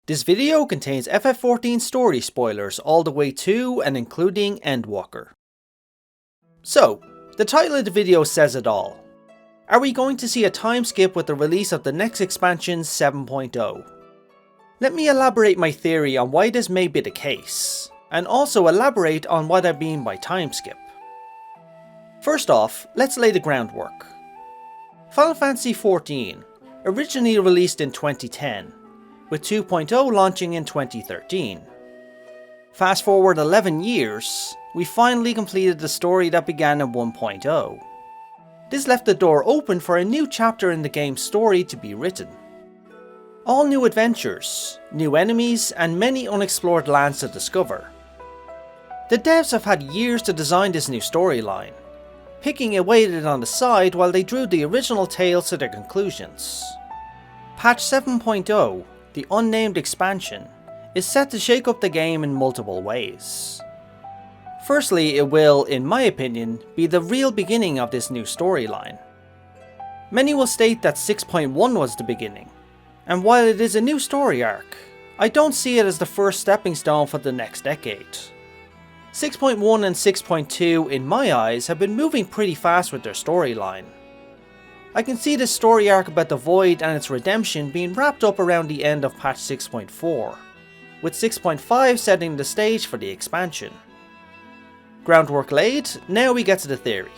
This video contains FF14 story spoilers all the way to and including Endwalker. So, the title of the video says it all. Are we going to see a time skip with the release of the next expansion 7.0? Let me elaborate my theory on why this may be the case, and also elaborate on what I mean by time skip. First off, let's lay the groundwork. Final Fantasy XIV, originally released in 2010, with 2.0 launching in 2013. Fast forward 11 years, we finally completed the story that began in 1.0. This left the door open for a new chapter in the game's story to be written. All new adventures, new enemies, and many unexplored lands to discover. The devs have had years to design this new storyline, picking away at it on the side while they drew the original tales to their conclusions. Patch 7.0, the unnamed expansion, is set to shake up the game in multiple ways. Firstly, it will, in my opinion, be the real beginning of this new storyline. Many will state that 6.1 was the beginning, and while it is a new story arc, I don't see it as the first stepping stone for the next decade. 6.1 and 6.2 in my eyes have been moving pretty fast with their storyline. I can see the story arc about the Void and its redemption being wrapped up around the end of patch 6.4, with 6.5 setting the stage for the expansion. Groundwork laid, now we get to the theory.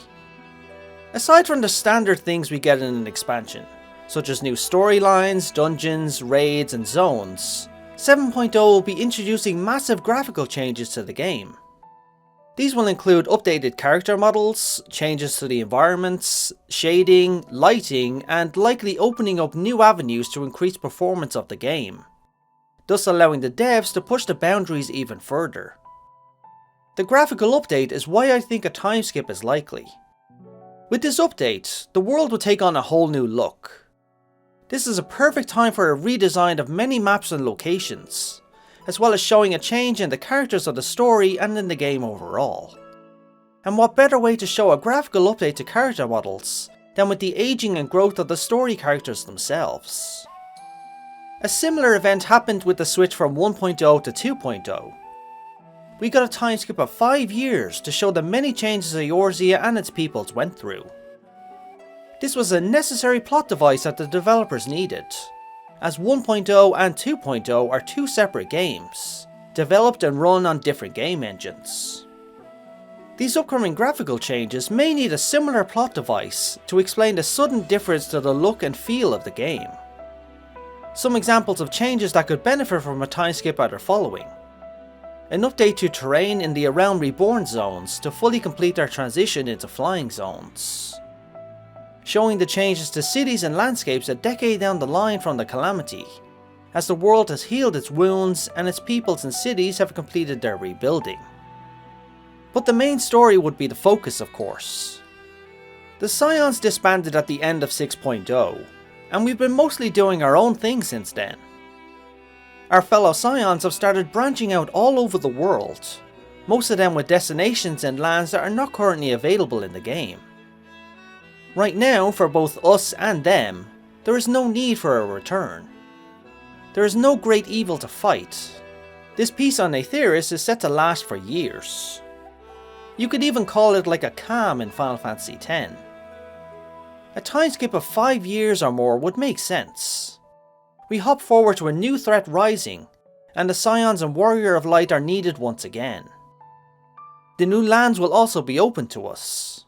Aside from the standard things we get in an expansion, such as new storylines, dungeons, raids and zones, 7.0 will be introducing massive graphical changes to the game. These will include updated character models, changes to the environments, shading, lighting, and likely opening up new avenues to increase performance of the game, thus allowing the devs to push the boundaries even further. The graphical update is why I think a time skip is likely. With this update, the world will take on a whole new look. This is a perfect time for a redesign of many maps and locations, as well as showing a change in the characters of the story and in the game overall. And what better way to show a graphical update to character models than with the aging and growth of the story characters themselves. A similar event happened with the switch from 1.0 to 2.0. We got a time skip of 5 years to show the many changes Eorzea and its peoples went through. This was a necessary plot device that the developers needed, as 1.0 and 2.0 are two separate games, developed and run on different game engines. These upcoming graphical changes may need a similar plot device to explain the sudden difference to the look and feel of the game. Some examples of changes that could benefit from a time skip are the following. An update to terrain in the Around Reborn zones to fully complete their transition into flying zones. Showing the changes to cities and landscapes a decade down the line from the calamity, as the world has healed its wounds and its peoples and cities have completed their rebuilding. But the main story would be the focus, of course. The Scions disbanded at the end of 6.0, and we've been mostly doing our own thing since then. Our fellow Scions have started branching out all over the world, most of them with destinations and lands that are not currently available in the game. Right now, for both us and them, there is no need for a return. There is no great evil to fight. This peace on Aetheris is set to last for years. You could even call it like a calm in Final Fantasy X. A time skip of 5 years or more would make sense. We hop forward to a new threat rising, and the Scions and Warrior of Light are needed once again. The new lands will also be open to us.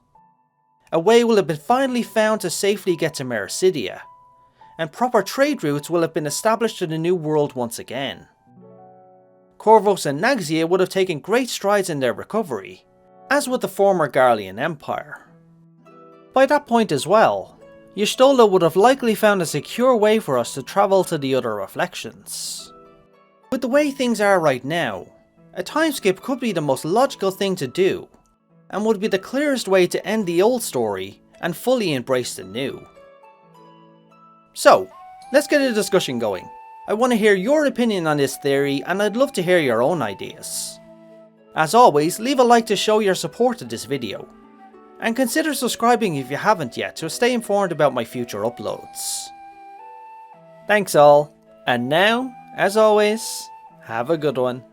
A way will have been finally found to safely get to Mericidia, and proper trade routes will have been established to the new world once again. Corvos and Naxia would have taken great strides in their recovery, as would the former Garlean Empire. By that point as well, Y'shtola would have likely found a secure way for us to travel to the other reflections. With the way things are right now, a time skip could be the most logical thing to do, and would be the clearest way to end the old story and fully embrace the new. So, let's get a discussion going. I want to hear your opinion on this theory, and I'd love to hear your own ideas. As always, leave a like to show your support to this video, and consider subscribing if you haven't yet to stay informed about my future uploads. Thanks all, and now As always, have a good one.